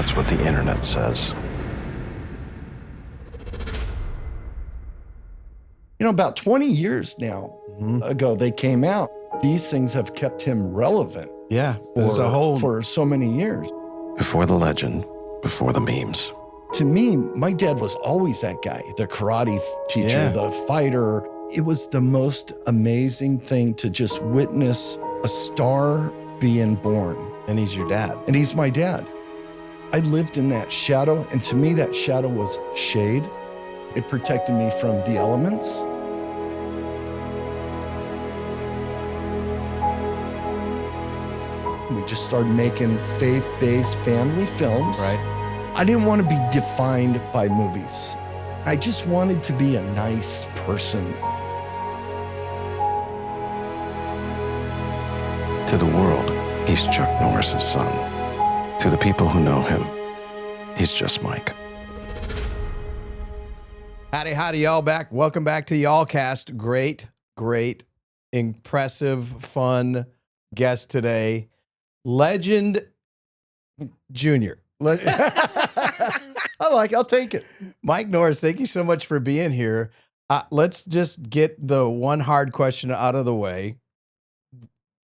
That's what the internet says. About 20 years now ago, they came out. These things have kept him relevant. Yeah, for so many years. Before the legend, before the memes. To me, my dad was always that guy, the karate teacher, the fighter. It was the most amazing thing to just witness a star being born. And he's your dad. And he's my dad. I lived in that shadow, and to me, that shadow was shade. It protected me from the elements. We just started making faith-based family films. Right. I didn't want to be defined by movies. I just wanted to be a nice person. To the world, he's Chuck Norris's son. To the people who know him, he's just Mike. Howdy, y'all back. Welcome back to Y'allcast. Great, impressive, fun guest today. Legend Junior. I'll take it. Mike Norris, thank you so much for being here. Let's just get the one hard question out of the way.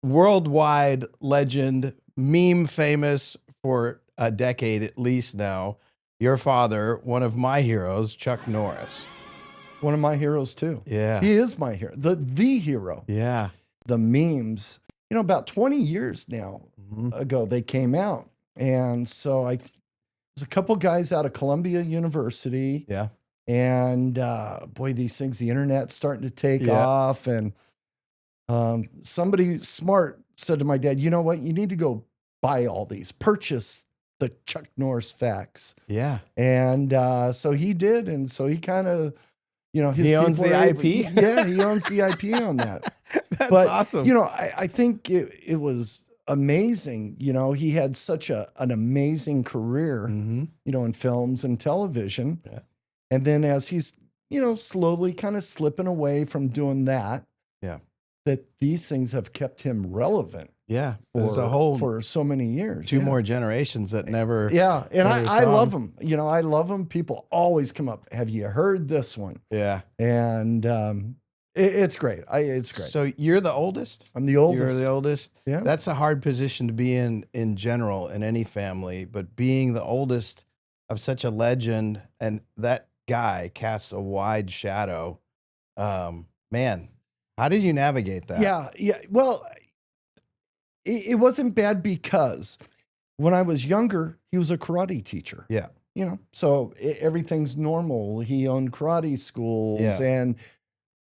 Worldwide legend, meme famous for a decade at least now. Your father, one of my heroes, Chuck Norris. One of my heroes too. Yeah. He is my hero, the hero. Yeah. The memes, about 20 years now ago, they came out. And so there's a couple guys out of Columbia University. Yeah. And boy, these things, the internet's starting to take off. And somebody smart said to my dad, you know what, you need to go buy all these, purchase the Chuck Norris facts. Yeah. And so he did. And so he kind of, he owns the IP. Yeah, he owns the IP on that. That's awesome. I think it was amazing. He had such an amazing career, in films and television. Yeah. And then as he's, slowly kind of slipping away from doing that, that these things have kept him relevant. Yeah. For so many years. Two more generations that never. Yeah. And I love them. I love them. People always come up. Have you heard this one? Yeah. And it's great. It's great. So you're the oldest? I'm the oldest. You're the oldest? Yeah. That's a hard position to be in general in any family, but being the oldest of such a legend and that guy casts a wide shadow. Man, how did you navigate that? Yeah. Well, it wasn't bad because when I was younger, he was a karate teacher. Yeah. So everything's normal. He owned karate schools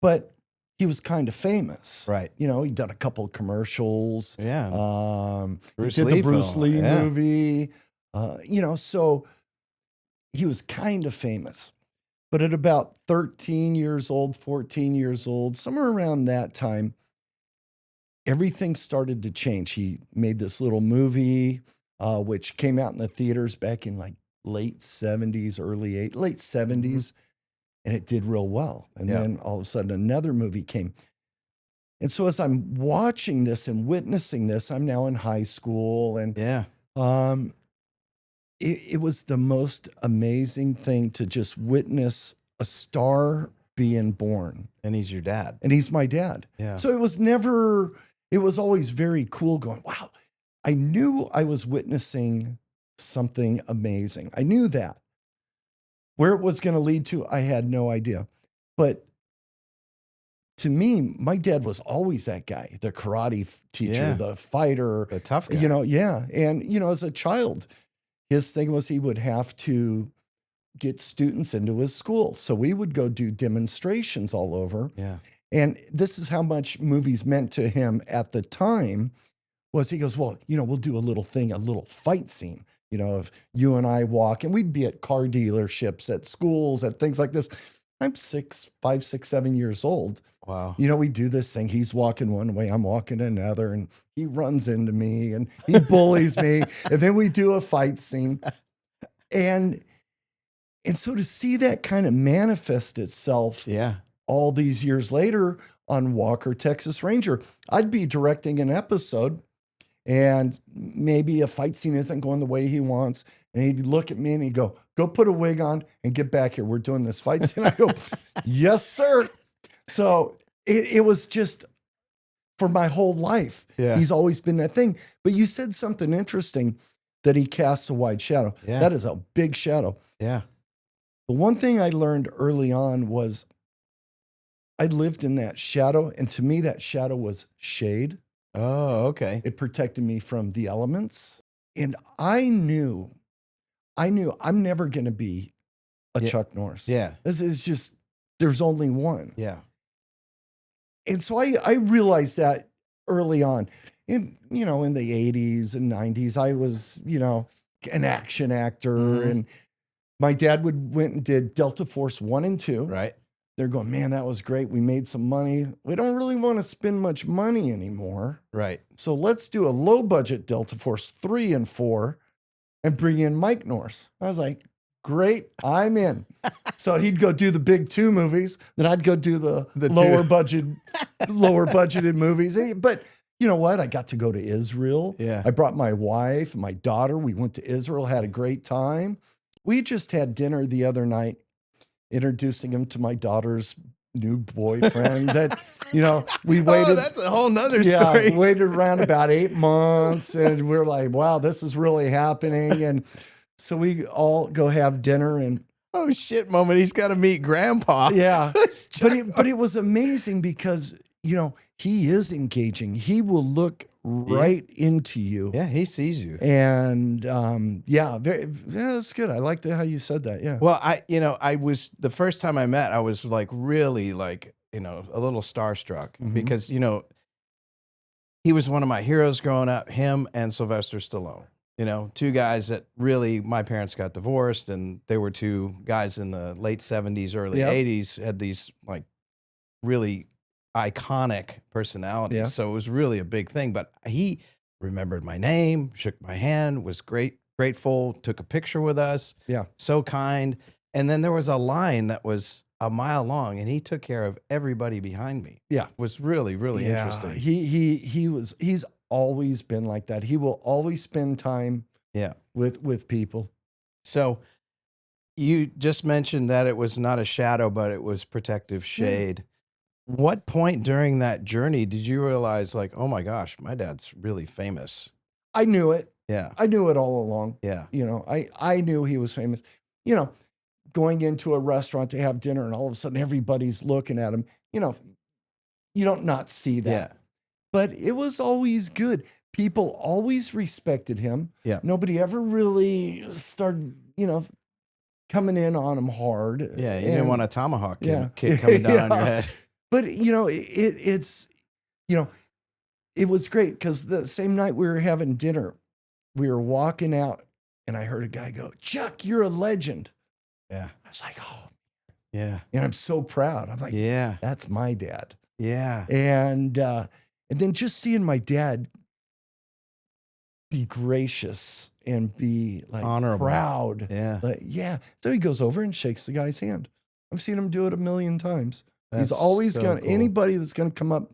but he was kind of famous. Right. He'd done a couple of commercials. Yeah. He did the Bruce Lee movie. So he was kind of famous. But at about 13 years old, 14 years old, somewhere around that time, everything started to change. He made this little movie, which came out in the theaters back in like late 70s, late 70s, and it did real well. And then all of a sudden another movie came. And so as I'm watching this and witnessing this, I'm now in high school, and it was the most amazing thing to just witness a star being born. And he's your dad. And he's my dad. Yeah. So it was always very cool going, wow, I knew I was witnessing something amazing. I knew that. Where it was going to lead to, I had no idea. But to me, my dad was always that guy, the karate teacher, the fighter. The tough guy. And, as a child, his thing was he would have to get students into his school. So we would go do demonstrations all over. Yeah. And this is how much movies meant to him at the time was he goes, well, we'll do a little fight scene, of you and I walk, and we'd be at car dealerships, at schools, at things like this. I'm 5, 6, 7 years old. Wow. We do this thing. He's walking one way, I'm walking another, and he runs into me and he bullies me. And then we do a fight scene. And so to see that kind of manifest itself all these years later on Walker, Texas Ranger, I'd be directing an episode and maybe a fight scene isn't going the way he wants. And he'd look at me and he'd go put a wig on and get back here. We're doing this fight scene. I go, yes, sir. So it was just for my whole life. Yeah. He's always been that thing. But you said something interesting, that he casts a wide shadow. Yeah. That is a big shadow. Yeah. The one thing I learned early on was I lived in that shadow. And to me, that shadow was shade. Oh, okay. It protected me from the elements. And I knew I'm never going to be a Chuck Norris. Yeah. This is just, there's only one. Yeah. And so I realized that early on. In the 80s and 90s, I was, an action actor. Mm-hmm. And my dad went and did Delta Force 1 and 2. Right. They're going, man, that was great. We made some money. We don't really want to spend much money anymore. Right. So let's do a low budget Delta Force 3 and 4 and bring in Mike Norris. I was like, great, I'm in. So he'd go do the big 2 movies. Then I'd go do the lower budgeted movies. But you know what? I got to go to Israel. Yeah. I brought my wife, my daughter. We went to Israel, had a great time. We just had dinner the other night, introducing him to my daughter's new boyfriend that, we waited. Oh, that's a whole nother story. Waited around about 8 months and we're like, wow, this is really happening. And so we all go have dinner and oh shit moment. He's got to meet grandpa. yeah. but it was amazing because, he is engaging. He will look right into you. Yeah. He sees you. And that's good. I like how you said that. Yeah. Well, I was the first time I met, I was like really like, a little starstruck because, he was one of my heroes growing up, him and Sylvester Stallone, 2 guys that really, my parents got divorced and they were 2 guys in the late 70s, early 80s, had these like really iconic personalities. Yeah. So it was really a big thing, but he remembered my name, shook my hand, was grateful, took a picture with us. Yeah. So kind. And then there was a line that was a mile long and he took care of everybody behind me. Yeah. It was really, really interesting. He's always been like that. He will always spend time with people. So you just mentioned that it was not a shadow, but it was protective shade. What point during that journey did you realize like, oh my gosh, my dad's really famous? I knew it. Yeah. I knew it all along. Yeah. I knew he was famous. Going into a restaurant to have dinner and all of a sudden everybody's looking at him, you don't not see that. Yeah. But it was always good. People always respected him. Yeah. Nobody ever really started, coming in on him hard. Yeah. You didn't want a tomahawk kick coming down on your head. But, it was great because the same night we were having dinner, we were walking out and I heard a guy go, Chuck, you're a legend. Yeah. I was like, oh. Yeah. And I'm so proud. I'm like, yeah, that's my dad. Yeah. And then just seeing my dad be gracious and be like honorable, proud. Yeah. Like, yeah. So he goes over and shakes the guy's hand. I've seen him do it 1,000,000 times. That's He's always so going, cool. anybody that's going to come up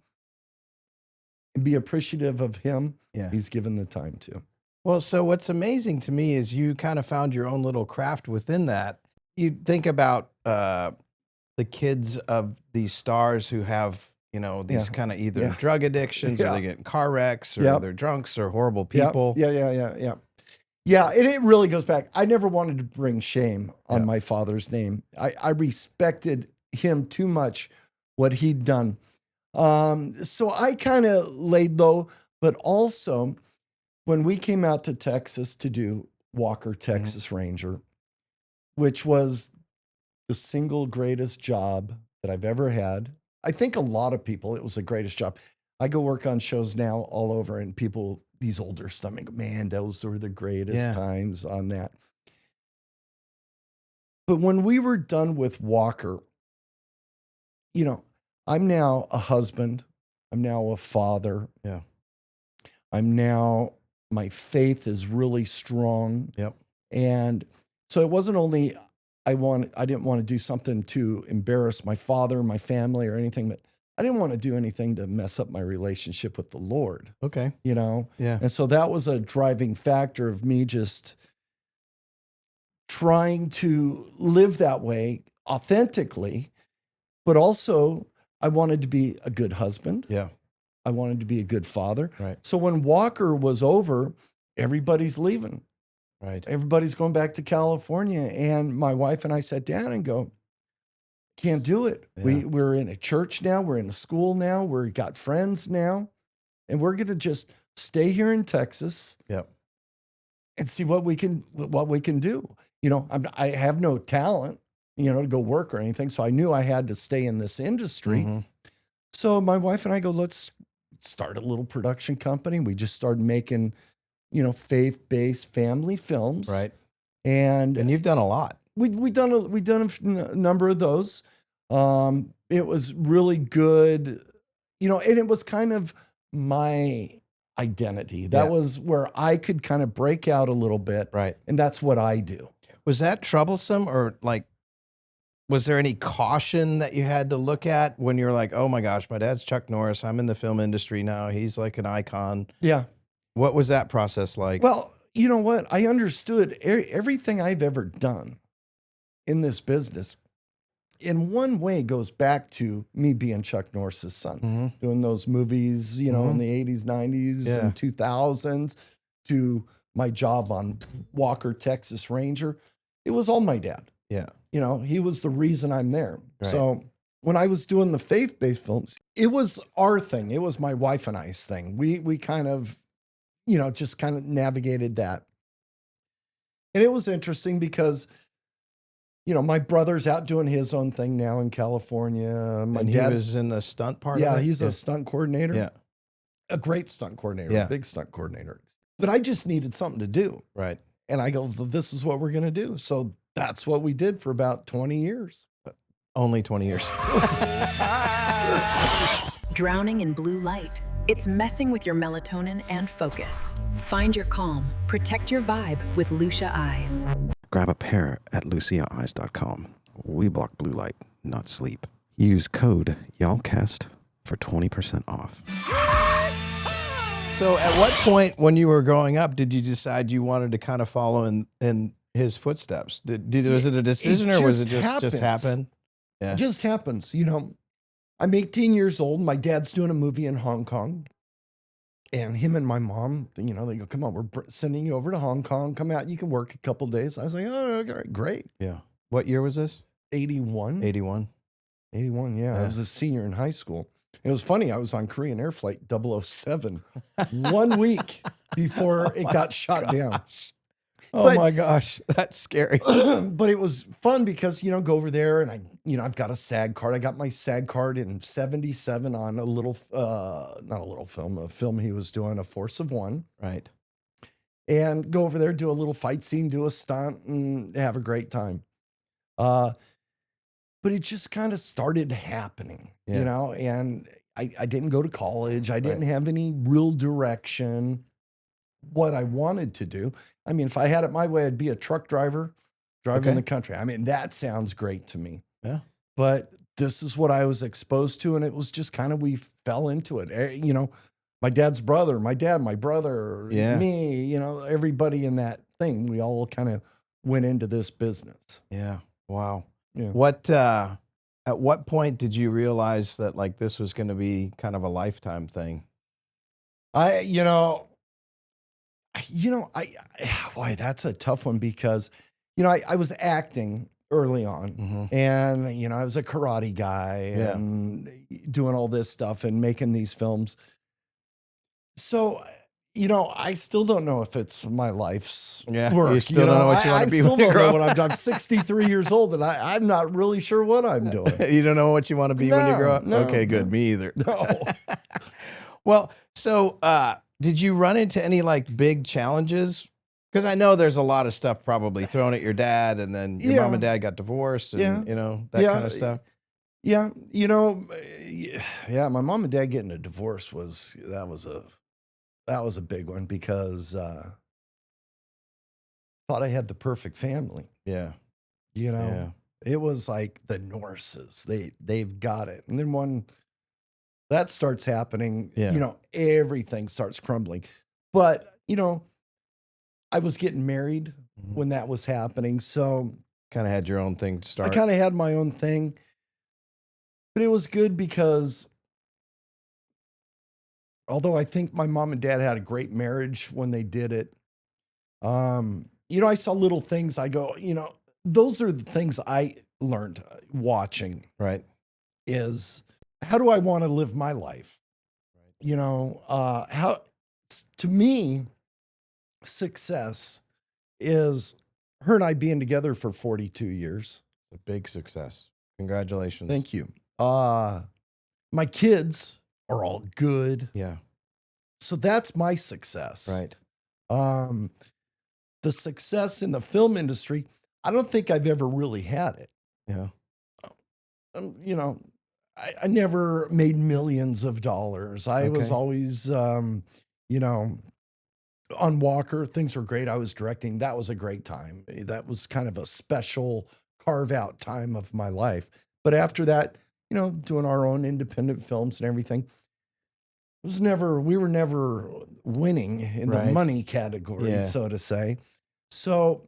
and be appreciative of him, Yeah. he's given the time to. Well, so what's amazing to me is you kind of found your own little craft within that. You think about the kids of these stars who have, these kind of either drug addictions or they get in car wrecks or they're drunks or horrible people. Yeah. Yeah, and it really goes back. I never wanted to bring shame on my father's name. I respected him too much, what he'd done. So I kind of laid low, but also when we came out to Texas to do Walker, Texas Ranger, which was the single greatest job that I've ever had. I think a lot of people, it was the greatest job. I go work on shows now all over and people, these older stomach, man, those were the greatest times on that. But when we were done with Walker, I'm now a husband. I'm now a father. Yeah. My faith is really strong. Yep. And so it wasn't only I didn't want to do something to embarrass my father, my family or anything, but I didn't want to do anything to mess up my relationship with the Lord, Okay. Yeah. And so that was a driving factor of me just trying to live that way authentically, but also I wanted to be a good husband. Yeah. I wanted to be a good father. Right. So when Walker was over, everybody's leaving. Right. Everybody's going back to California. And my wife and I sat down and go, can't do it. Yeah. We're in a church now. We're in a school now. We've got friends now. And we're going to just stay here in Texas. Yep. And see what we can do. I have no talent, to go work or anything. So I knew I had to stay in this industry. Mm-hmm. So my wife and I go, let's start a little production company. We just started making, faith-based family films. Right. And you've done a lot. We've done a number of those. It was really good, and it was kind of my identity. That was where I could kind of break out a little bit. Right. And that's what I do. Was that troublesome, or was there any caution that you had to look at when you're like, oh my gosh, my dad's Chuck Norris. I'm in the film industry now. He's like an icon. Yeah. What was that process like? Well, you know what? I understood everything I've ever done in this business in one way goes back to me being Chuck Norris's son, doing those movies, in the 80s, 90s, and 2000s, to my job on Walker, Texas Ranger. It was all my dad. Yeah. He was the reason I'm there. Right. So when I was doing the faith-based films, it was our thing. It was my wife and I's thing. We kind of, just kind of navigated that. And it was interesting because my brother's out doing his own thing now in California. My and he was in the stunt part of it? Yeah, he's a stunt coordinator. Yeah. A great stunt coordinator, Yeah. a big stunt coordinator. But I just needed something to do. Right. And I go, well, this is what we're going to do. So that's what we did for about 20 years. Only 20 years. Drowning in blue light. It's messing with your melatonin and focus. Find your calm. Protect your vibe with Lucia Eyes. Grab a pair at luciaeyes.com. We block blue light, not sleep. Use code YALLCAST for 20% off. So at what point when you were growing up did you decide you wanted to kind of follow in his footsteps? Was it a decision or was it just happen? Yeah. It just happens. I'm 18 years old. My dad's doing a movie in Hong Kong. And him and my mom, they go, come on, we're sending you over to Hong Kong. Come out. You can work a couple days. I was like, oh, okay, great. Yeah. What year was this? 81. 81. 81, yeah. I was a senior in high school. It was funny. I was on Korean Air Flight 007 1 week before it got shot down. Oh my gosh, that's scary. But it was fun because, go over there and I've got a SAG card. I got my SAG card in 77 on a film he was doing, A Force of One. Right. And go over there, do a little fight scene, do a stunt, and have a great time. But it just kind of started happening, and I didn't go to college. I didn't have any real direction. What I wanted to do. I mean, if I had it my way, I'd be a truck driver driving the country. I mean, that sounds great to me. Yeah. But this is what I was exposed to. And it was just kind of, we fell into it. My dad's brother, my dad, my brother, me, everybody in that thing, we all kind of went into this business. Yeah. Wow. Yeah. At what point did you realize that this was going to be kind of a lifetime thing? Boy, that's a tough one because, I was acting early on and, I was a karate guy and doing all this stuff and making these films. So, I still don't know if it's my life's work. You still don't know what you want to be when you grow up. I'm 63 years old and I'm not really sure what I'm doing. You don't know what you want to be when you grow up? No, okay, good. Me either. No. Well, so, did you run into any big challenges? Because I know there's a lot of stuff probably thrown at your dad, and then your mom and dad got divorced, and that kind of stuff. Yeah, my mom and dad getting a divorce was a big one because thought I had the perfect family. Yeah, it was like the Norrises. They've got it, and then one that starts happening, Yeah. you know, everything starts crumbling. But, you know, I was getting married when that was happening. So Kind of had your own thing to start. I kind of had my own thing. But it was good because although I think my mom and dad had a great marriage when they did it, you know, I saw little things. I go, you know, those are the things I learned watching Right. is how do I want to live my life? You know, to me, success is her and I being together for 42 years. A big success. Congratulations. Thank you. My kids are all good. Yeah. So that's my success. Right. The success in the film industry, I don't think I've ever really had it. Yeah. You know, I never made millions of dollars. I was Okay. always, you know, on Walker, things were great. I was directing. That was a great time. That was kind of a special carve out time of my life. But after that, you know, doing our own independent films and everything, we were never winning in the Right. money category, Yeah. so to say. So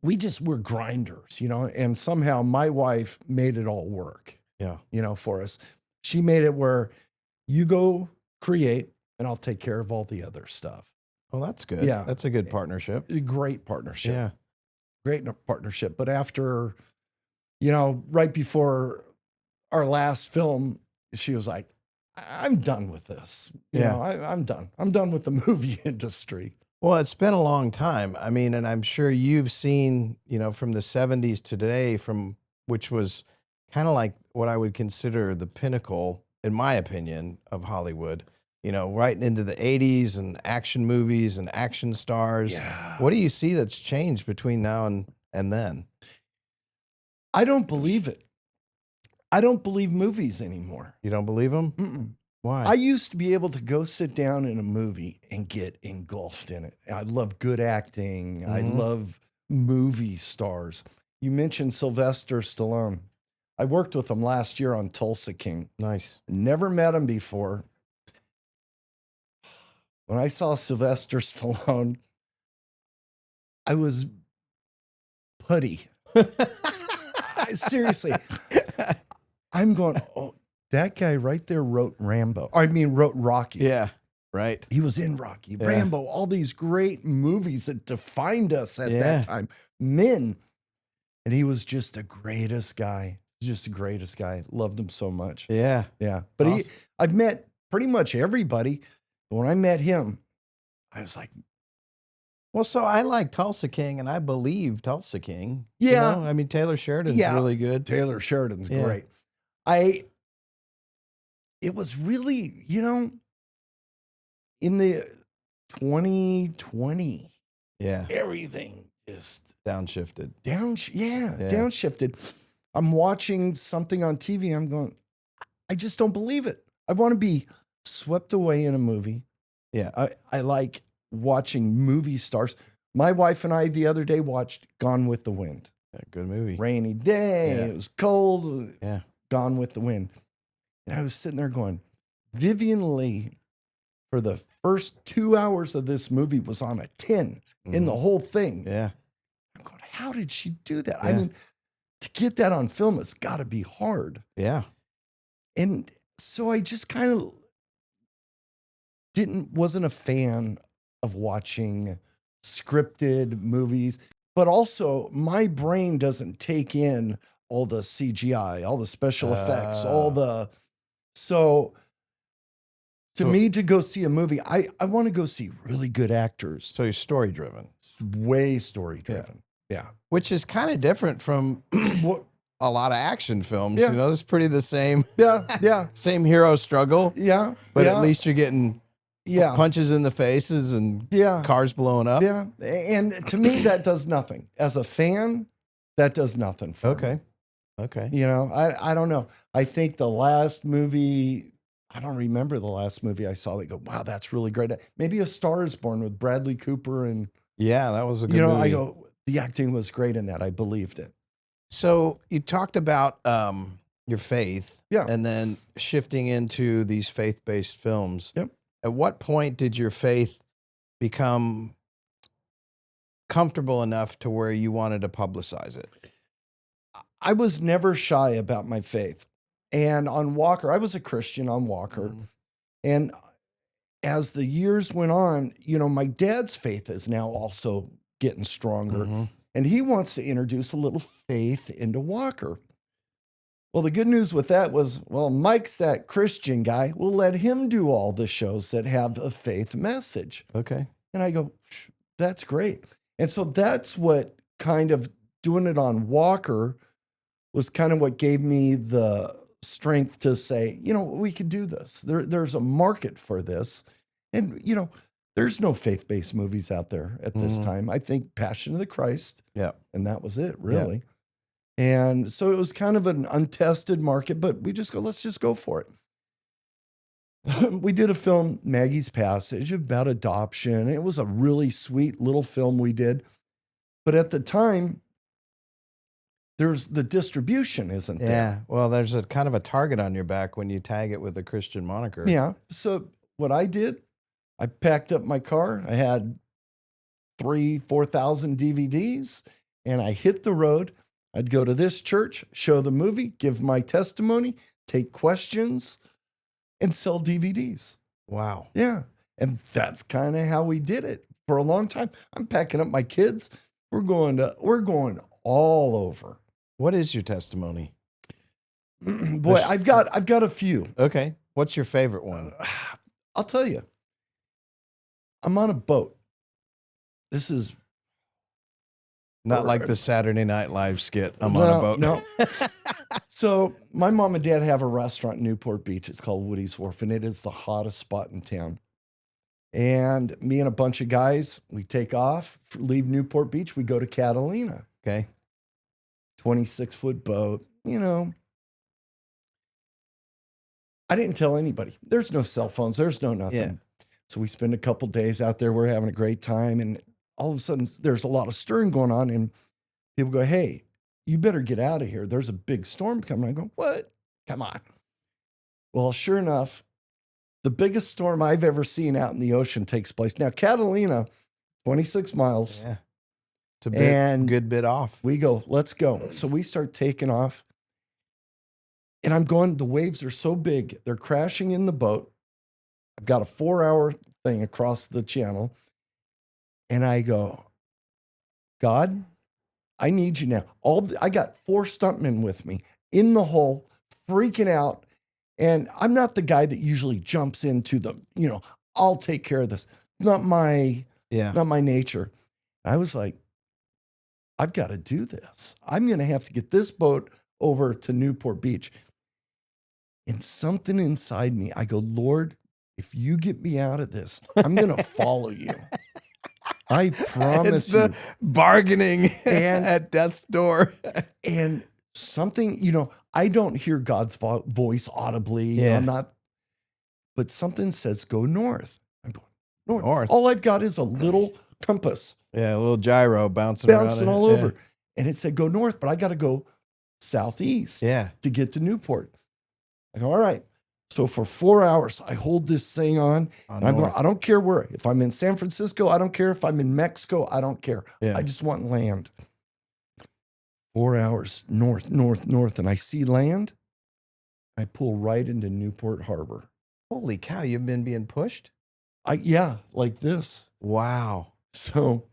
we're grinders, you know, and somehow my wife made it all work, Yeah. you know, for us. She made it where you go create and I'll take care of all the other stuff. Well, that's good. Yeah. That's a good partnership. A great partnership. Yeah. Great partnership. But after, you know, right before our last film, she was like, I'm done with this. You Yeah. know, I'm done. I'm done with the movie industry. Well, it's been a long time. I mean, and I'm sure you've seen, you know, from the 70s to today, which was kind of like what I would consider the pinnacle, in my opinion, of Hollywood, you know, right into the 80s and action movies and action stars. Yeah. What do you see that's changed between now and then? I don't believe it. I don't believe movies anymore. You don't believe them? Mm-mm. Why? I used to be able to go sit down in a movie and get engulfed in it. I love good acting. I Mhm. love movie stars. You mentioned Sylvester Stallone. I worked with him last year on Tulsa King. Nice. Never met him before. When I saw Sylvester Stallone, I was putty. Seriously. I'm going, oh, that guy right there wrote wrote Rocky. Yeah. Right. He was in Rocky, Yeah. Rambo, all these great movies that defined us at Yeah. that time. Men. And he was just the greatest guy. Just the greatest guy. Loved him so much. Yeah. Yeah. But Awesome. I've met pretty much everybody. But when I met him, I was like, Well, so I like Tulsa King, and I believe Tulsa King. Yeah. You know? I mean, Taylor Sheridan's Yeah. really good. Taylor Sheridan's Yeah. great. It was really, you know, in the 2020, Yeah. everything just Downshifted. downshifted. I'm watching something on TV. I'm going, I just don't believe it. I want to be swept away in a movie. Yeah. I like watching movie stars. My wife and I the other day watched Gone with the Wind. Yeah, good movie. Rainy day. Yeah. It was cold. Yeah. Gone with the Wind. And I was sitting there going, Vivian Leigh, for the first 2 hours of this movie, was on a 10 in the whole thing. Yeah. I'm going, how did she do that? I Yeah. mean, to get that on film, it's got to be hard. Yeah. And so I just kind of wasn't a fan of watching scripted movies, but also my brain doesn't take in all the CGI, all the special effects, so to me, to go see a movie, I want to go see really good actors. So you're story driven, Way story driven. Yeah. which is kind of different from a lot of action films. Yeah. You know, it's pretty the same. Yeah. Same hero struggle, Yeah. but yeah, at least you're getting punches in the faces and cars blowing up. Yeah. And to me, that does nothing. As a fan, that does nothing for me. Okay. You know, I don't know. I think the last movie, I don't remember the last movie I saw that go, wow, that's really great. Maybe A Star is Born with Bradley Cooper. And, Yeah, that was a good you know, movie. I go, the acting was great in that. I believed it. So you talked about your faith, Yeah. and then shifting into these faith-based films. Yep. At what point did your faith become comfortable enough to where you wanted to publicize it? I was never shy about my faith. And on Walker, I was a Christian on Walker. Mhm. And as the years went on, my dad's faith is now also getting stronger. Mhm. And he wants to introduce a little faith into Walker. Well, the good news with that was, Mike's that Christian guy. We'll let him do all the shows that have a faith message. Okay. And I go, that's great. And so that's what kind of doing it on Walker was kind of what gave me the strength to say, we could do this. There's a market for this. And, there's no faith-based movies out there at this time. I think Passion of the Christ. Yeah. And that was it, really. And so it was kind of an untested market, but we just go, let's just go for it. We did a film, Maggie's Passage, about adoption. It was a really sweet little film we did. But at the time, the distribution isn't there. Yeah. Well, there's a kind of a target on your back when you tag it with a Christian moniker. Yeah. So what I did, I packed up my car. I had 4,000 DVDs, and I hit the road. I'd go to this church, show the movie, give my testimony, take questions, and sell DVDs. Wow. Yeah. And that's kind of how we did it for a long time. I'm packing up my kids. We're going all over. What is your testimony? Boy, I've got a few. Okay. What's your favorite one? I'll tell you. I'm on a boat. This is Not like the Saturday Night Live skit. I'm on a boat. No. So my mom and dad have a restaurant in Newport Beach. It's called Woody's Wharf, and it is the hottest spot in town. And me and a bunch of guys, we take off, leave Newport Beach. We go to Catalina. Okay. 26-foot boat. I didn't tell anybody. There's no cell phones. There's no nothing. Yeah. So we spend a couple days out there. We're having a great time. And all of a sudden, there's a lot of stirring going on. And people go, hey, you better get out of here. There's a big storm coming. I go, what? Come on. Well, sure enough, the biggest storm I've ever seen out in the ocean takes place. Now, Catalina, 26 miles. Yeah. It's a good bit off. We go, let's go. So we start taking off. And I'm going, the waves are so big. They're crashing in the boat. I've got a 4-hour thing across the channel. And I go, God, I need you now. I got 4 stuntmen with me in the hole, freaking out. And I'm not the guy that usually jumps into I'll take care of this. Not my nature. I was like, I've got to do this. I'm going to have to get this boat over to Newport Beach. And something inside me, I go, Lord, if you get me out of this, I'm going to follow you. I promise It's the bargaining And- at death's door. And something, I don't hear God's voice audibly. Yeah. I'm not, but something says go north. I'm going North. All I've got is a little compass Yeah, a little gyro bouncing around all it. over. And it said go north, but I got to go southeast Yeah. to get to Newport. I go, all right. So for 4 hours, I hold this thing on. And I'm going, I don't care where. If I'm in San Francisco, I don't care. If I'm in Mexico, I don't care. Yeah. I just want land. 4 hours north, and I see land. I pull right into Newport Harbor. Holy cow, you've been being pushed? Like this. Wow. So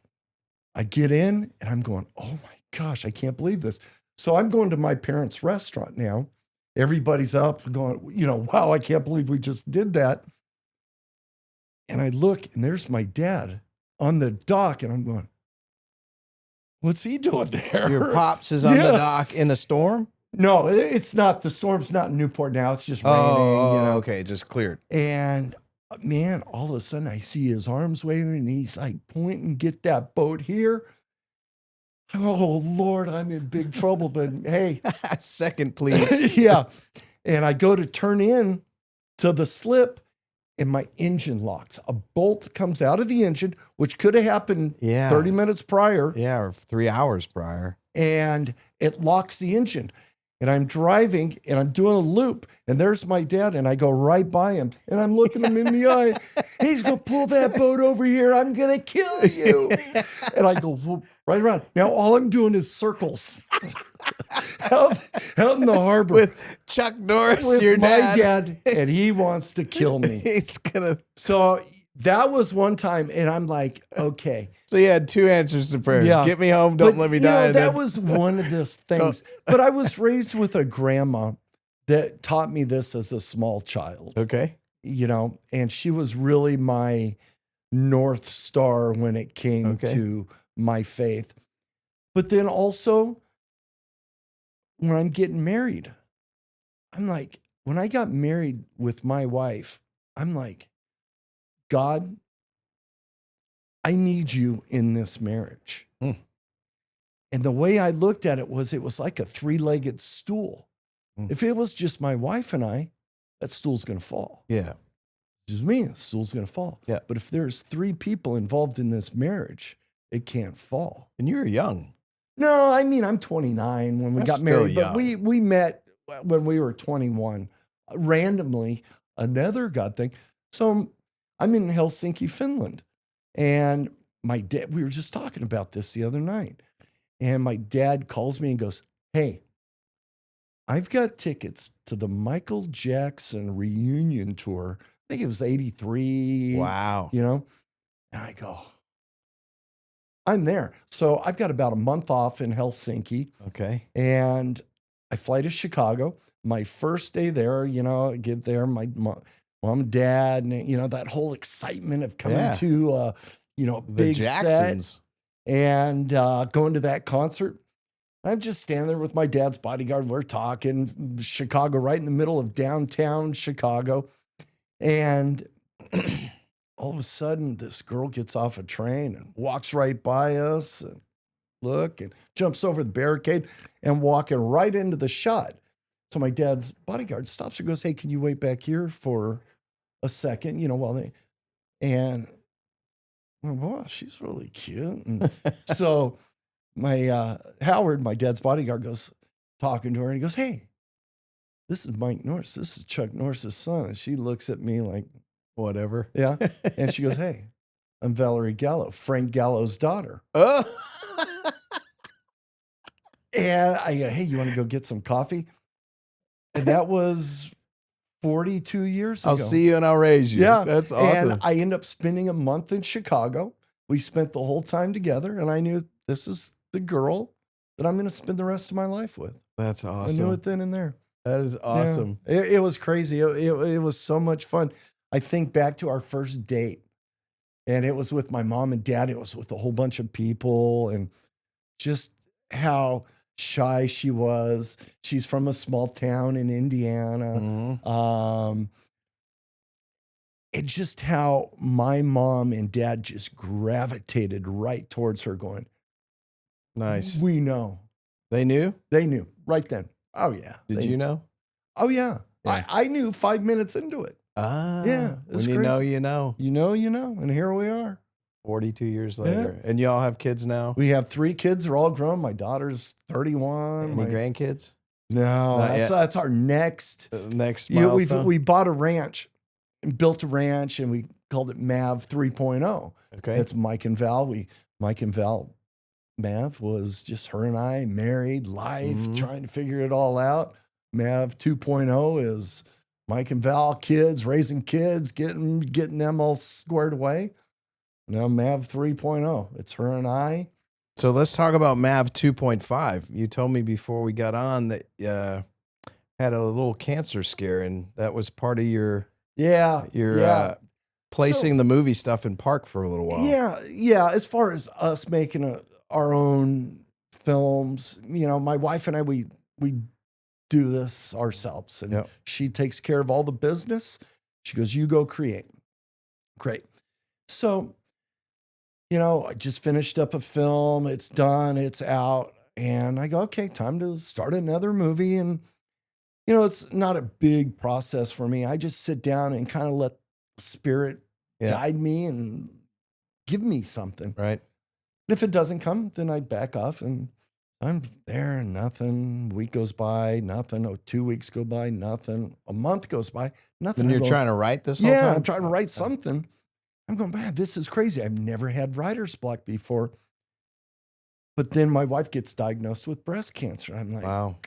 I get in and I'm going, oh my gosh, I can't believe this. So I'm going to my parents' restaurant now. Everybody's up going, wow, I can't believe we just did that. And I look and there's my dad on the dock and I'm going, what's he doing there? Your pops is on the dock in a storm? No, it's not. The storm's not in Newport now. It's just raining. Okay, just cleared. And man, all of a sudden I see his arms waving and he's like pointing, get that boat here. Oh, Lord, I'm in big trouble. But hey. Second, please. Yeah. And I go to turn in to the slip and my engine locks. A bolt comes out of the engine, which could have happened 30 minutes prior. Yeah, or 3 hours prior. And it locks the engine. And I'm driving and I'm doing a loop and there's my dad and I go right by him and I'm looking him in the eye. He's going to pull that boat over here. I'm going to kill you. And I go whoop, right around. Now all I'm doing is circles out in the harbor. With Chuck Norris, with your my dad. and he wants to kill me. He's gonna. So that was one time, and I'm like, okay. So you had two answers to prayers. Yeah. Get me home, don't let me die. Know, that was one of those things. But I was raised with a grandma that taught me this as a small child. Okay. You know, and she was really my North Star when it came to my faith. But then also, when I'm getting married, I'm like, when I got married with my wife, I'm like, God, I need you in this marriage. Mm. And the way I looked at it was like a three-legged stool. Mm. If it was just my wife and I, that stool's going to fall. Yeah. Just me, the stool's going to fall. Yeah. But if there's three people involved in this marriage, it can't fall. And you were young. No, I mean, I'm 29 when we That's got married, still but we met when we were 21, randomly, another God thing. So I'm in Helsinki, Finland, and my dad, we were just talking about this the other night, and my dad calls me and goes, hey, I've got tickets to the Michael Jackson reunion tour. I think it was 83. Wow. You know? And I go, I'm there. So I've got about a month off in Helsinki. Okay. And I fly to Chicago. My first day there, you know, I get there, my mom and dad, and, you know, that whole excitement of coming to, you know, a big the Jacksons. set and going to that concert. I'm just standing there with my dad's bodyguard. We're talking Chicago, right in the middle of downtown Chicago. And all of a sudden, this girl gets off a train and walks right by us and and jumps over the barricade and walking right into the shot. So my dad's bodyguard stops her, goes, hey, can you wait back here for a second? You know, while they, and I'm like, wow, she's really cute. And so my Howard, my dad's bodyguard, goes talking to her and he goes, hey, this is Mike Norris. This is Chuck Norris's son. And she looks at me like, whatever. yeah. And she goes, hey, I'm Valerie Gallo, Frank Gallo's daughter. Oh. And I go, hey, you want to go get some coffee? And that was 42 years ago. I'll see you and I'll raise you. Yeah. That's awesome. And I ended up spending a month in Chicago. We spent the whole time together, and I knew this is the girl that I'm going to spend the rest of my life with. That's awesome. I knew it then and there. That is awesome. Yeah. It was crazy. It was so much fun. I think back to our first date, and it was with my mom and dad. It was with a whole bunch of people, and just how shy she was. She's from a small town in Indiana. Mm-hmm. And just how my mom and dad just gravitated right towards her going, Nice. we know. They knew? They knew right then. Oh, yeah. Did you know? Oh, yeah. Yeah. I knew 5 minutes into it. Ah. Yeah, it was When you crazy. know, you know. You know, you know. And here we are. 42 years later. And you all have kids now? We have 3 kids. They're all grown. My daughter's 31. Any grandkids? No, Not yet. that's our next. Next You know, milestone? we bought a ranch and built a ranch, and we called it Mav 3.0. Okay. It's Mike and Val. Mike and Val. Mav was just her and I, married, life, trying to figure it all out. Mav 2.0 is Mike and Val, kids, raising kids, getting them all squared away. Now Mav 3.0, it's her and I. So let's talk about Mav 2.5. You told me before we got on that had a little cancer scare, and that was part of your placing the movie stuff in park for a little while. Yeah. As far as us making our own films, you know, my wife and I, we do this ourselves, and she takes care of all the business. She goes, you go create. Great. So, you know, I just finished up a film. It's done. It's out. And I go, okay, time to start another movie. And, you know, it's not a big process for me. I just sit down and kind of let spirit guide me and give me something. Right. If it doesn't come, then I back off and I'm there and nothing. Week goes by, nothing. Oh, 2 weeks go by, nothing. A month goes by, nothing. And you're I'm going, trying to write this whole time? yeah, I'm trying to write something. I'm going, man, this is crazy. I've never had writer's block before. But then my wife gets diagnosed with breast cancer. I'm like, Wow.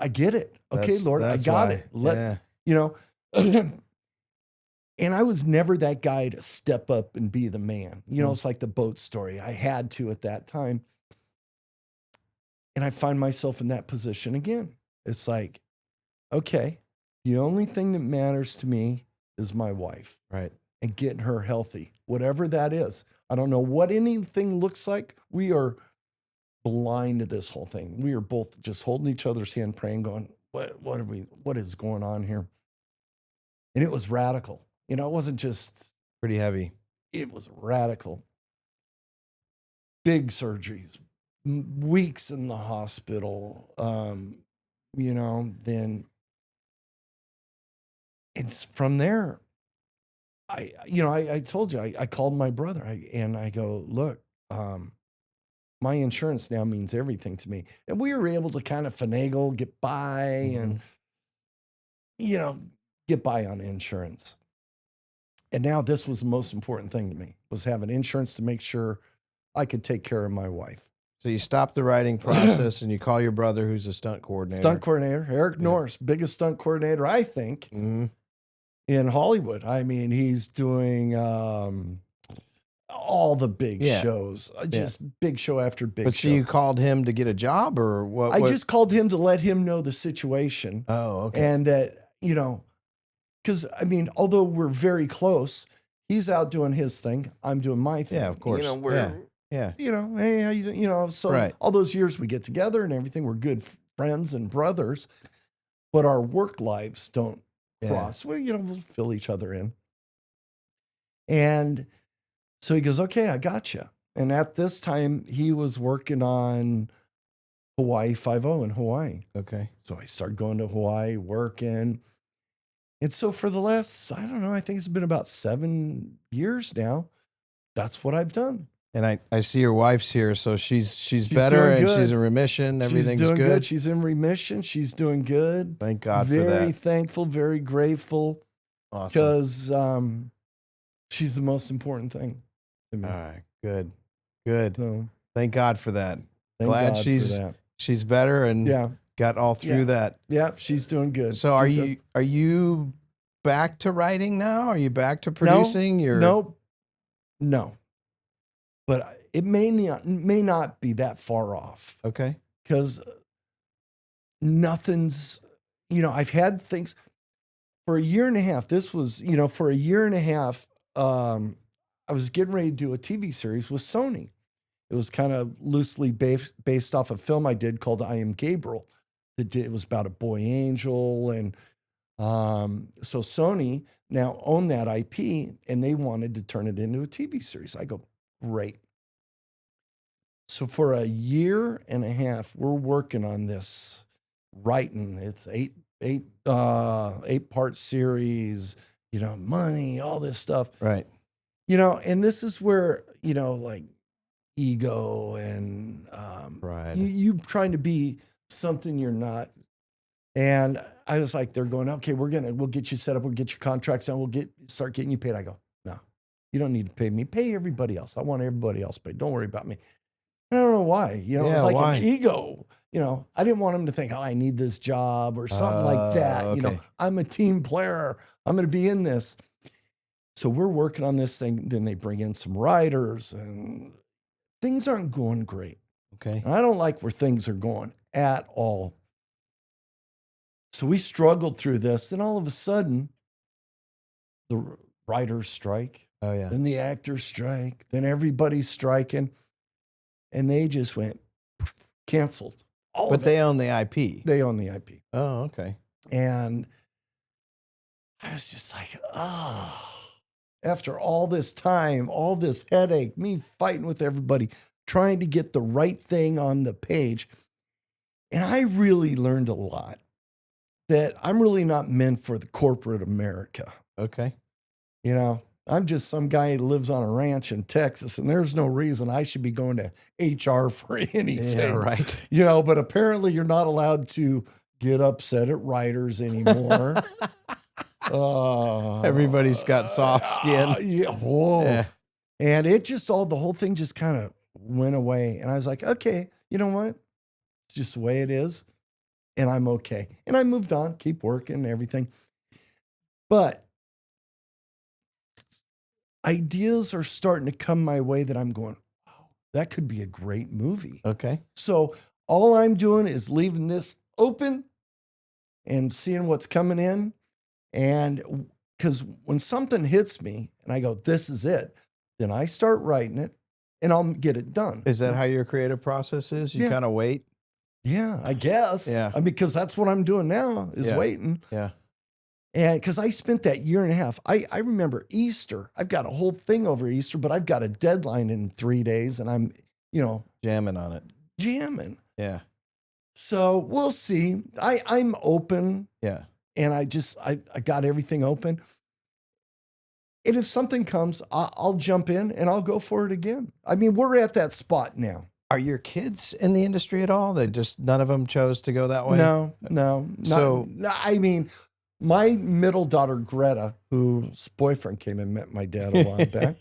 I get it. Okay, That's- Lord, I that's got why. it. Yeah. You know, and I was never that guy to step up and be the man. You know, it's like the boat story. I had to at that time. And I find myself in that position again. It's like, okay, the only thing that matters to me is my wife. Right. And getting her healthy, whatever that is. I don't know what anything looks like. We are blind to this whole thing. We are both just holding each other's hand, praying, going, what is going on here? And it was radical. You know, it wasn't just Pretty heavy. it was radical. Big surgeries, weeks in the hospital. You know, then it's from there. I told you, I called my brother and I go, look, my insurance now means everything to me. And we were able to kind of finagle, get by and, you know, get by on insurance. And now this was the most important thing to me, was having insurance to make sure I could take care of my wife. So you stop the writing process and you call your brother, who's a stunt coordinator. Stunt coordinator, Eric Norris, biggest stunt coordinator, I think, in Hollywood. I mean, he's doing all the big shows, just big show after big show. But so you called him to get a job or what? I just called him to let him know the situation. Oh, okay. And that, you know, because I mean, although we're very close, he's out doing his thing. I'm doing my thing. Yeah, of course. You know, we're, you know, hey, how you doing? You know, so all those years we get together and everything, we're good friends and brothers, but our work lives don't cross. Well, you know, we'll fill each other in. And so he goes, okay, I got you. And at this time, he was working on Hawaii 5-0 in Hawaii. Okay. So I started going to Hawaii, working. And so for the last, I don't know, I think it's been about 7 years now. That's what I've done. And I see your wife's here, so she's better and she's in remission. Everything's she's doing good. She's in remission. She's doing good. Thank God for that. Very thankful, very grateful. Awesome. Because she's the most important thing to me. All right. Good. Good. So, thank God for that. thank Glad God she's for that. she's better and got all through that. Yeah, she's doing good. So are you back to writing now? Are you back to producing? No. But it may not be that far off. Okay. Because nothing's, you know, I've had things for a year and a half. This was, you know, for a year and a half, I was getting ready to do a TV series with Sony. It was kind of loosely based off a film I did called I Am Gabriel. It was about a boy angel. And so Sony now owned that IP and they wanted to turn it into a TV series. I go, great. So for a year and a half, we're working on this writing. It's eight-part series, you know, money, all this stuff. Right. You know, and this is where, you know, like ego and you trying to be something you're not. And I was like, they're going, okay, we'll get you set up. We'll get your contracts and we'll start getting you paid. I go, no, you don't need to pay me. Pay everybody else. I want everybody else paid. Don't worry about me. I don't know why. You know, it was like an ego. You know, I didn't want him to think, oh, I need this job or something like that. Okay. You know, I'm a team player. I'm going to be in this. So we're working on this thing. Then they bring in some writers and things aren't going great. Okay. And I don't like where things are going at all. So we struggled through this. Then all of a sudden, the writers strike. Oh, yeah. Then the actors strike. Then everybody's striking. And they just went canceled. But they own the IP. They own the IP. Oh, okay. And I was just like, oh. After all this time, all this headache, me fighting with everybody, trying to get the right thing on the page. And I really learned a lot that I'm really not meant for the corporate America. Okay. You know, I'm just some guy who lives on a ranch in Texas, and there's no reason I should be going to HR for anything. Yeah, right. You know, but apparently you're not allowed to get upset at writers anymore. Everybody's got soft skin. Yeah, whoa. Yeah. And it just the whole thing just kind of went away. And I was like, okay, you know what? It's just the way it is. And I'm okay. And I moved on, keep working and everything. But ideas are starting to come my way that I'm going, wow, that could be a great movie. Okay. So all I'm doing is leaving this open and seeing what's coming in. And because when something hits me and I go, this is it, then I start writing it and I'll get it done. Is that how your creative process is? You Yeah. kind of wait? Yeah, I guess. Yeah. I mean, because that's what I'm doing now is Yeah. waiting. Yeah. And because I spent that year and a half, I remember Easter. I've got a whole thing over Easter, but I've got a deadline in 3 days and I'm, Jamming on it. jamming. Yeah. So we'll see. I'm open Yeah. and I got everything open. And if something comes, I'll jump in and I'll go for it again. I mean, we're at that spot now. Are your kids in the industry at all? None of them chose to go that way? No. So- I mean, my middle daughter, Greta, whose boyfriend came and met my dad a while back,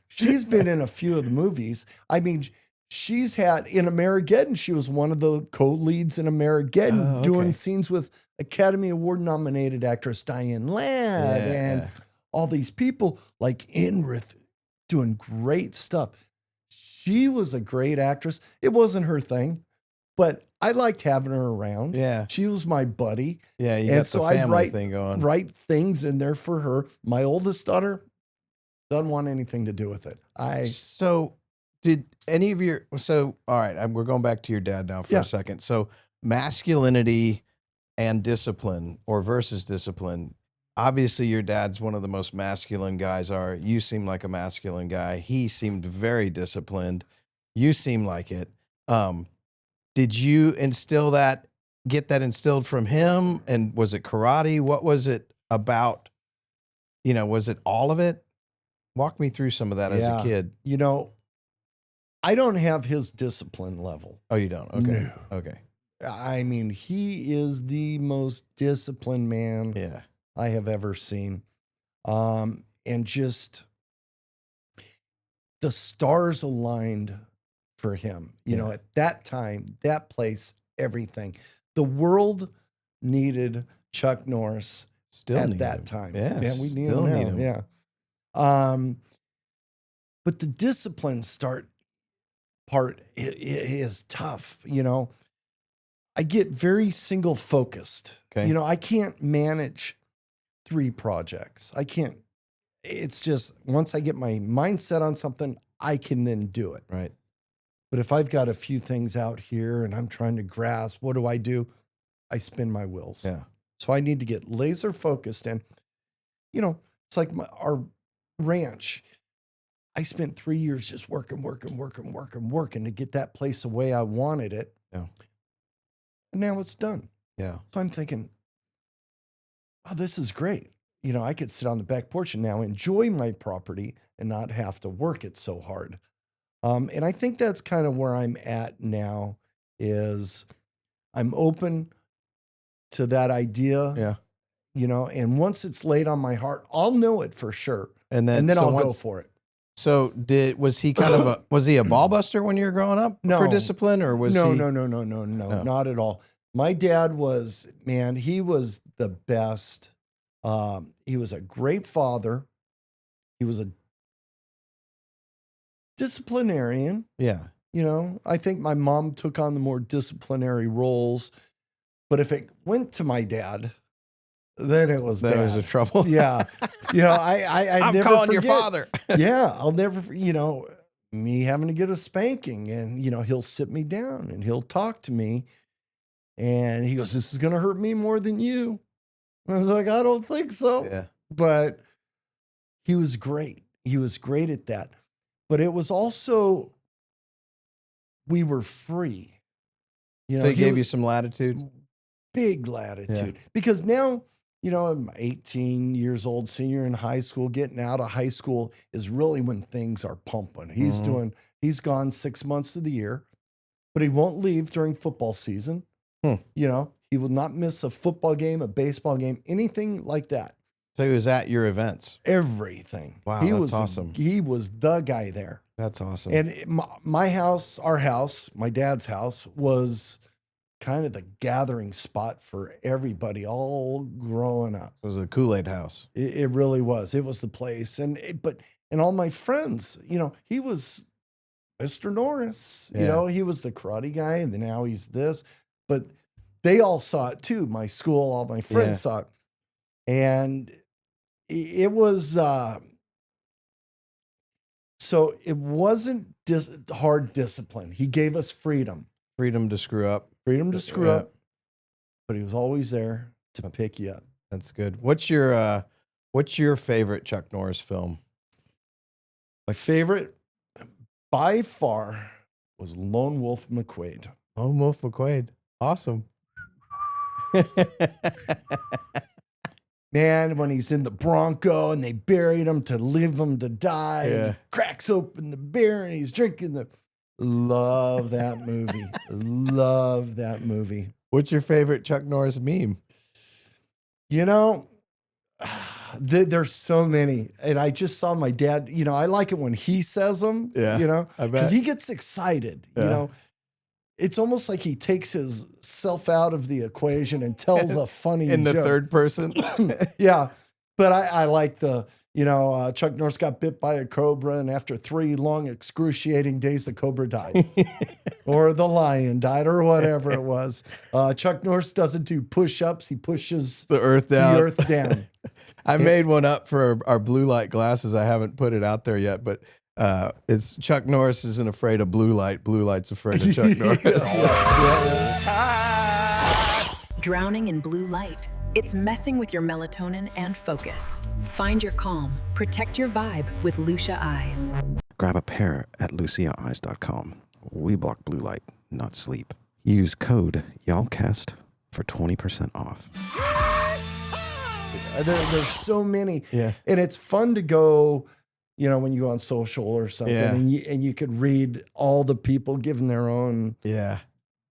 she's been in a few of the movies. I mean, she's had in Amerigeddon, she was one of the co-leads in Amerigeddon, Oh, okay. doing scenes with Academy Award nominated actress Diane Ladd and all these people like Inrith doing great stuff. She was a great actress. It wasn't her thing, but I liked having her around. Yeah. She was my buddy. Yeah. You And got so the I'd family thing going. Write things in there for her. My oldest daughter doesn't want anything to do with it. So did any of all right, we're going back to your dad now for Yeah. a second. So masculinity and discipline or versus discipline. Obviously your dad's one of the most masculine guys you seem like a masculine guy. He seemed very disciplined. You seem like it. Did you get that instilled from him? And was it karate? What was it about? Was it all of it? Walk me through some of that as a kid. I don't have his discipline level. Oh, you don't? Okay. No. Okay. I mean, he is the most disciplined man Yeah. I have ever seen. And just the stars aligned for him, at that time, that place, everything. The world needed Chuck Norris at that time. Yeah, we need still him now. need him. Yeah. But the discipline part is tough. I get very single focused. Okay. I can't manage 3 projects. I can't. It's just once I get my mindset on something, I can then do it. Right. But if I've got a few things out here and I'm trying to grasp, what do? I spin my wheels. Yeah. So I need to get laser focused. And, it's like our ranch. I spent 3 years just working to get that place the way I wanted it. Yeah. And now it's done. Yeah. So I'm thinking, oh, this is great. I could sit on the back porch and now enjoy my property and not have to work it so hard. And I think that's kind of where I'm at now is I'm open to that idea. Yeah. And once it's laid on my heart, I'll know it for sure. And then I'll go for it. So was he was he a ball buster when you were growing up No. for discipline or was No, he? no, not at all. My dad was, he was the best. He was a great father. He was a disciplinarian. Yeah. I think my mom took on the more disciplinary roles, but if it went to my dad, then it was That bad. was a trouble. Yeah. I I'm never calling your forget. father. Yeah. I'll never, me having to get a spanking and, he'll sit me down and he'll talk to me and he goes, this is going to hurt me more than you. And I was like, I don't think so. Yeah. But he was great. He was great at that. But it was also, we were free. So he gave you some latitude. Big latitude. Because now, I'm 18 years old, senior in high school. Getting out of high school is really when things are pumping. He's gone 6 months of the year, but he won't leave during football season. He will not miss a football game, a baseball game, anything like that. So he was at your events. Everything. Wow, He that's was awesome. He was the guy there. That's awesome. And my house, our house, my dad's house was kind of the gathering spot for everybody all growing up. It was a Kool-Aid house. It really was. It was the place. And all my friends, he was Mr. Norris. He was the karate guy, and now he's this. But they all saw it too. My school, all my friends saw it. And it was so it wasn't hard discipline. He gave us freedom. Freedom to screw up. Freedom to screw up. But he was always there to pick you up. That's good. What's your favorite Chuck Norris film? My favorite by far was Lone Wolf McQuade. Lone Wolf McQuade. Awesome. Man, when he's in the Bronco and they buried him to leave him to die, and he cracks open the beer and he's drinking the... Love that movie. Love that movie. What's your favorite Chuck Norris meme? There's so many. And I just saw my dad, I like it when he says them, I bet. because he gets excited, It's almost like he takes himself out of the equation and tells a funny in the joke. third person. Yeah. But I like the, Chuck Norris got bit by a cobra, and after 3 long excruciating days, the cobra died. Or the lion died, or whatever it was. Chuck Norris doesn't do push-ups. He pushes the earth down. I made one up for our blue light glasses. I haven't put it out there yet, but it's Chuck Norris isn't afraid of blue light. Blue light's afraid of Chuck Norris. Drowning in blue light. It's messing with your melatonin and focus. Find your calm. Protect your vibe with Lucia Eyes. Grab a pair at luciaeyes.com. We block blue light, not sleep. Use code YALLCAST for 20% off. There's so many. Yeah. And it's fun to go, when you go on social or something, and you could read all the people giving their own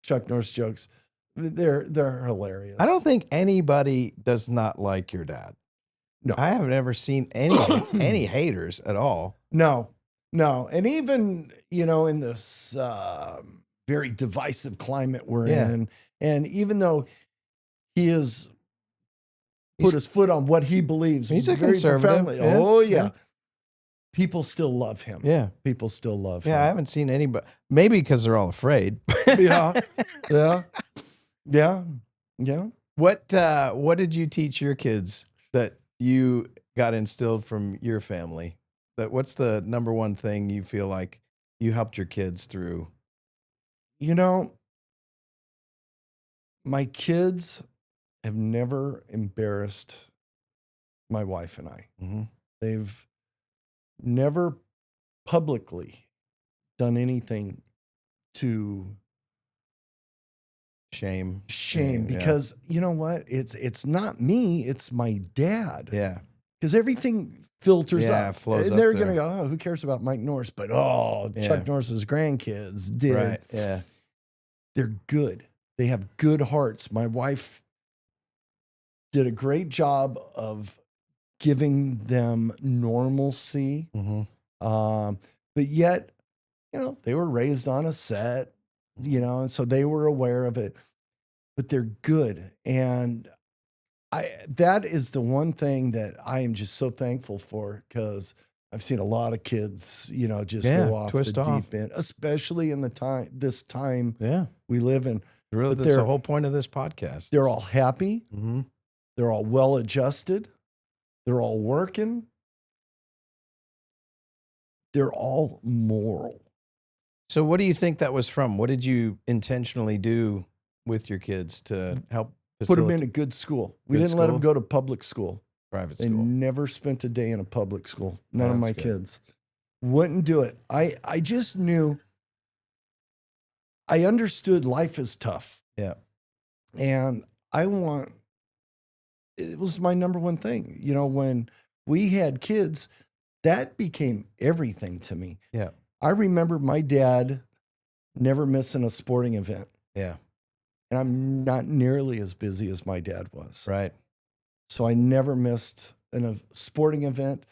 Chuck Norris jokes. They're hilarious. I don't think anybody does not like your dad. No. I have never seen any haters at all. No. And even, in this very divisive climate we're in, and even though he has put his foot on what he believes, he's a very conservative. profoundly. Yeah. Oh, yeah. People still love him. Yeah. People still love him. Yeah, I haven't seen anybody. Maybe because they're all afraid. Yeah. What did you teach your kids that you got instilled from your family? What's the number one thing you feel like you helped your kids through? My kids have never embarrassed my wife and I. Mm-hmm. They've never publicly done anything to shame because you know what? It's not me, it's my dad. Yeah. Because everything filters up. Flows and they're up there. going to go, who cares about Mike Norris? But, Chuck Norris's grandkids did. Right, yeah. They're good. They have good hearts. My wife did a great job of giving them normalcy. Mm-hmm. But yet, they were raised on a set, and so they were aware of it. But they're good. And that is the one thing that I am just so thankful for, because I've seen a lot of kids, just go off the deep end, especially in this time we live in. Really, that's the whole point of this podcast. They're all happy. Mm-hmm. They're all well adjusted. They're all working. They're all moral. So what do you think that was from? What did you intentionally do with your kids to help Put them in a good school. We didn't let them go to public school. Private They school. never spent a day in a public school. None of my That's good. kids. Wouldn't do it. I just knew, I understood life is tough. Yeah. And I want it was my number one thing. You know, when we had kids, that became everything to me. Yeah. I remember my dad never missing a sporting event. Yeah. And I'm not nearly as busy as my dad was. Right. So I never missed a sporting event,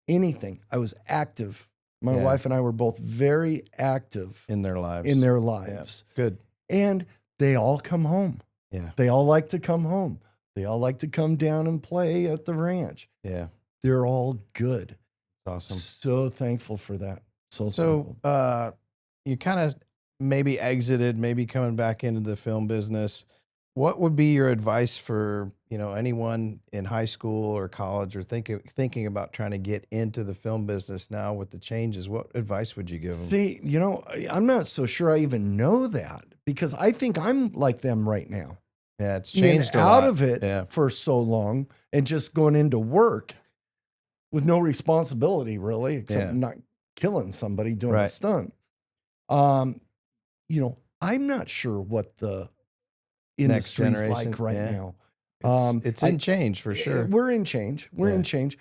anything. I was active. My wife and I were both very active in their lives. Yeah. Good. And they all come home. Yeah. They all like to come home. They all like to come down and play at the ranch. Yeah. They're all good. Awesome. So thankful for that. So So you kind of maybe exited, maybe coming back into the film business. What would be your advice for, anyone in high school or college or thinking about trying to get into the film business now with the changes? What advice would you give them? See, I'm not so sure I even know that, because I think I'm like them right now. Yeah, it's Being changed a out lot. of it for so long and just going into work with no responsibility really, except not killing somebody doing a stunt. I'm not sure what the industry is like right now. It's in change for sure. We're in change. We're in change.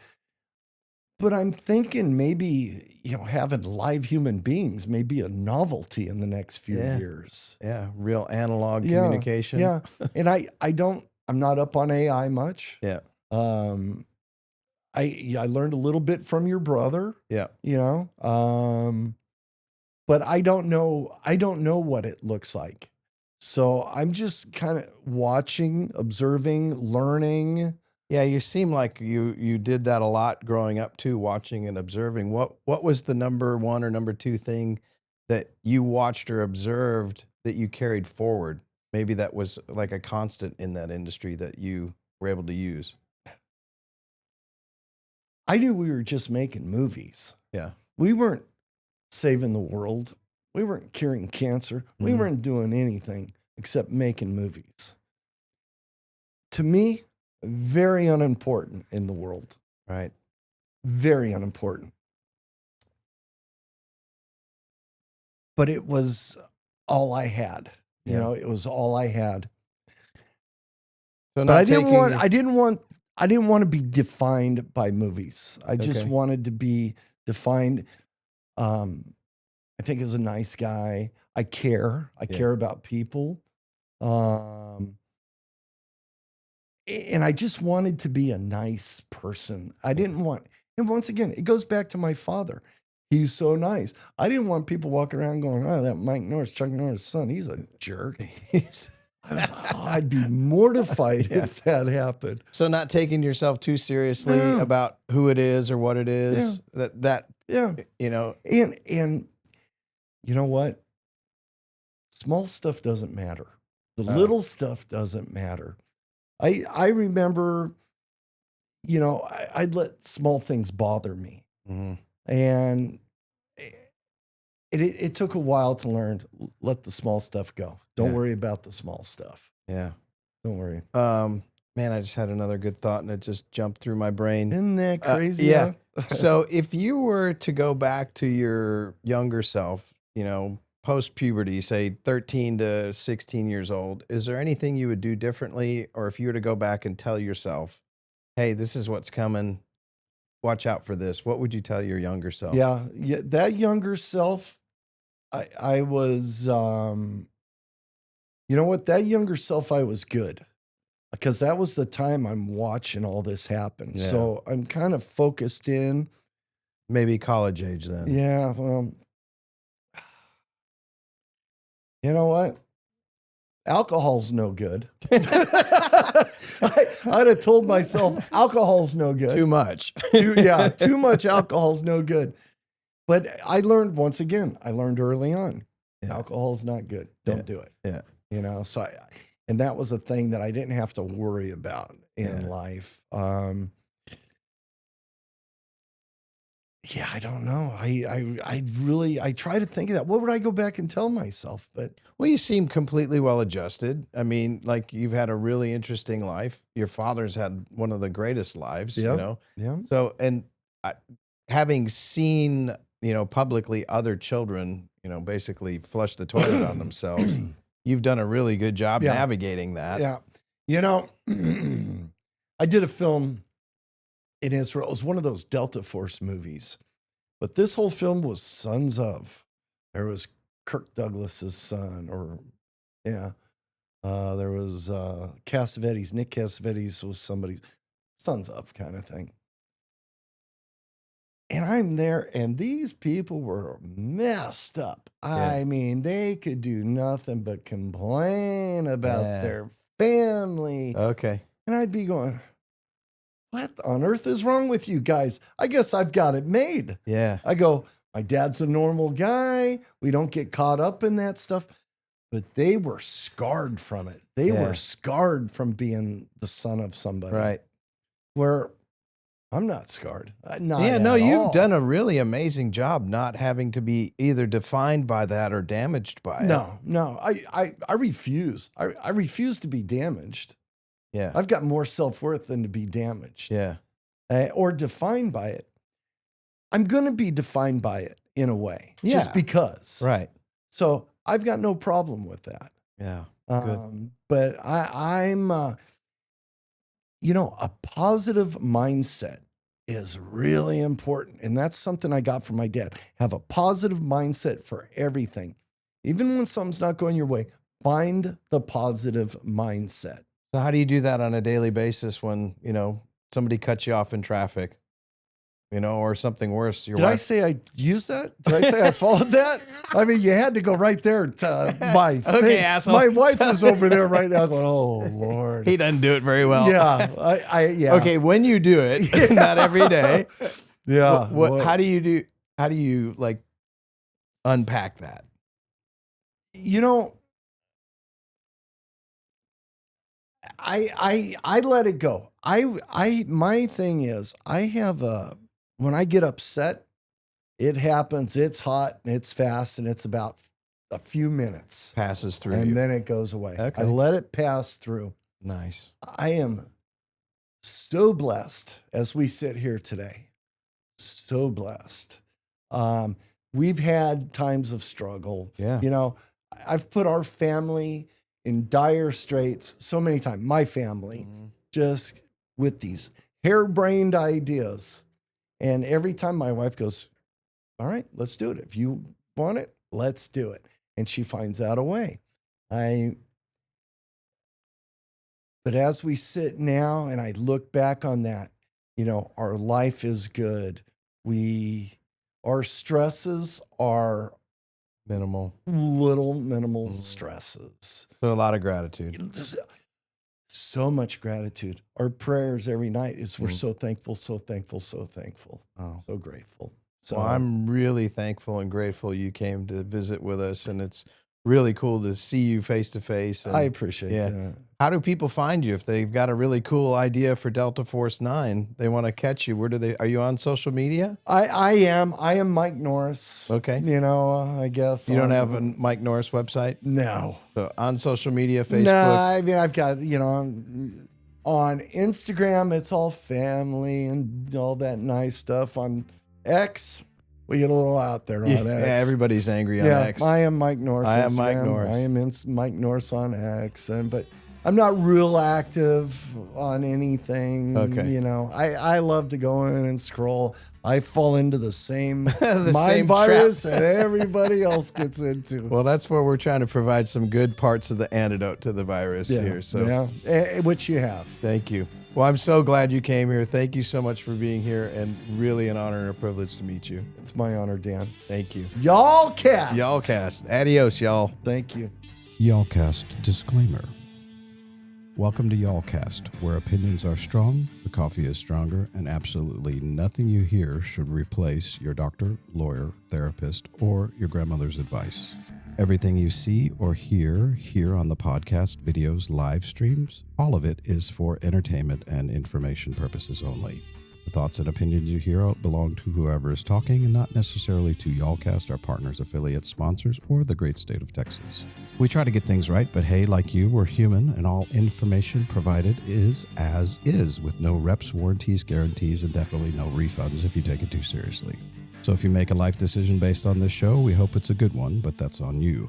But I'm thinking maybe, having live human beings may be a novelty in the next few years. Yeah, real analog communication. Yeah. And I'm not up on AI much. Yeah. I learned a little bit from your brother. Yeah. But I don't know what it looks like. So I'm just kind of watching, observing, learning. Yeah, you seem like you did that a lot growing up too, watching and observing. What was the number one or number two thing that you watched or observed that you carried forward? Maybe that was like a constant in that industry that you were able to use. I knew we were just making movies. Yeah. We weren't saving the world. We weren't curing cancer. We weren't doing anything except making movies. To me, very unimportant in the world. Right. Very unimportant. But it was all I had. It was all I had. So but I didn't want to be defined by movies. I just wanted to be defined. I think as a nice guy. I care. I care about people. And I just wanted to be a nice person. I didn't want, and once again, it goes back to my father. He's so nice. I didn't want people walking around going, "Oh, that Mike Norris, Chuck Norris' son, he's a jerk." I'd be mortified if that happened. So not taking yourself too seriously about who it is or what it is. And you know what? Small stuff doesn't matter. The little stuff doesn't matter. I remember, I'd let small things bother me. Mm-hmm. And it took a while to learn, let the small stuff go. Don't worry about the small stuff. Yeah. Don't worry. Man, I just had another good thought and it just jumped through my brain. Isn't that crazy? Yeah. So if you were to go back to your younger self, post-puberty, say 13 to 16 years old, is there anything you would do differently? Or if you were to go back and tell yourself, hey, this is what's coming, watch out for this, what would you tell your younger self? Yeah. That younger self, I was, you know what? That younger self, I was good. Because that was the time I'm watching all this happen. Yeah. So I'm kind of focused in. Maybe college age then. Yeah, well, you know what? Alcohol's no good. I'd have told myself alcohol's no good. Too much. Too much alcohol's no good. But I learned, once again, early on, alcohol's not good. Don't do it. Yeah. So and that was a thing that I didn't have to worry about in life. I don't know. I try to think of that. What would I go back and tell myself? But well, you seem completely well adjusted. I mean, like you've had a really interesting life. Your father's had one of the greatest lives, Yeah. So, and having seen, publicly other children, basically flush the toilet on themselves, you've done a really good job navigating that. Yeah. I did a film in Israel. It was one of those Delta Force movies. But this whole film was sons of. There was Kirk Douglas's son, there was Cassavetes. Nick Cassavetes was somebody's sons of kind of thing. And I'm there, and these people were messed up. Yeah. I mean, they could do nothing but complain about their family. Okay. And I'd be going, what on earth is wrong with you guys? I guess I've got it made. Yeah. I go, my dad's a normal guy. We don't get caught up in that stuff. But they were scarred from it. They were scarred from being the son of somebody. Right. Where I'm not scarred. You've done a really amazing job not having to be either defined by that or damaged by it. No. I refuse. I refuse to be damaged. Yeah. I've got more self-worth than to be damaged. Yeah. Or defined by it. I'm going to be defined by it in a way. Yeah. Just because. Right. So I've got no problem with that. Yeah. Good. But I'm, a positive mindset is really important. And that's something I got from my dad. Have a positive mindset for everything. Even when something's not going your way, find the positive mindset. So how do you do that on a daily basis when, somebody cuts you off in traffic? Or something worse. Did I say I used that? Did I say I followed that? I mean, you had to go right there to my thing. Okay, asshole. My wife is over there right now going, oh, Lord. He doesn't do it very well. Yeah. Yeah. Okay, when you do it, not every day. Yeah. How do you like unpack that? I let it go. My thing is when I get upset, it happens, it's hot, and it's fast, and it's about a few minutes. Passes through and you. then it goes away. Okay. I let it pass through. Nice. I am so blessed as we sit here today. So blessed. We've had times of struggle. Yeah. I've put our family in dire straits so many times. My family, just with these harebrained ideas. And every time my wife goes, all right, let's do it. If you want it, let's do it. And she finds out a way. But as we sit now and I look back on that, our life is good. Our stresses are minimal stresses. So a lot of gratitude. So much gratitude. Our prayers every night is we're so thankful, so thankful, so thankful. Oh. So grateful. So Well, I'm really thankful and grateful you came to visit with us, and it's really cool to see you face to face. I appreciate that. How do people find you if they've got a really cool idea for Delta Force 9? They want to catch you. Are you on social media? I am Mike Norris. Okay. I guess. You don't have a Mike Norris website? No. So on social media, Facebook? No, I mean, I've got, on Instagram, it's all family and all that nice stuff. On X, we get a little out there on X. Yeah, everybody's angry on X. I am Mike Norris. I am Mike Norris. I am Mike Norris on X, but I'm not real active on anything. Okay. I love to go in and scroll. I fall into the same The mind same virus trap. that everybody else gets into. Well, that's where we're trying to provide some good parts of the antidote to the virus here. So which you have. Thank you. Well, I'm so glad you came here. Thank you so much for being here, and really an honor and a privilege to meet you. It's my honor, Dan. Thank you. Y'all cast. Y'all cast. Adios, y'all. Thank you. Y'allcast disclaimer. Welcome to Y'allcast, where opinions are strong, the coffee is stronger, and absolutely nothing you hear should replace your doctor, lawyer, therapist, or your grandmother's advice. Everything you see or hear here on the podcast, videos, live streams, all of it is for entertainment and information purposes only. The thoughts and opinions you hear belong to whoever is talking and not necessarily to Y'allcast, our partners, affiliates, sponsors, or the great state of Texas. We try to get things right, but hey, like you, we're human, and all information provided is as is, with no reps, warranties, guarantees, and definitely no refunds if you take it too seriously. So if you make a life decision based on this show, we hope it's a good one, but that's on you.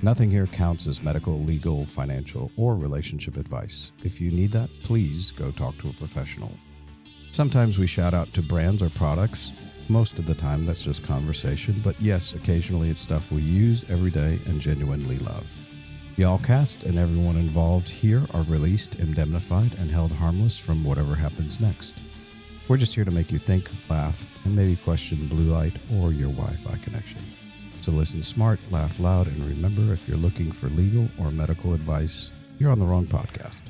Nothing here counts as medical, legal, financial, or relationship advice. If you need that, please go talk to a professional. Sometimes we shout out to brands or products. Most of the time, that's just conversation. But yes, occasionally it's stuff we use every day and genuinely love. Y'all cast and everyone involved here are released, indemnified, and held harmless from whatever happens next. We're just here to make you think, laugh, and maybe question blue light or your Wi-Fi connection. So listen smart, laugh loud, and remember, if you're looking for legal or medical advice, you're on the wrong podcast.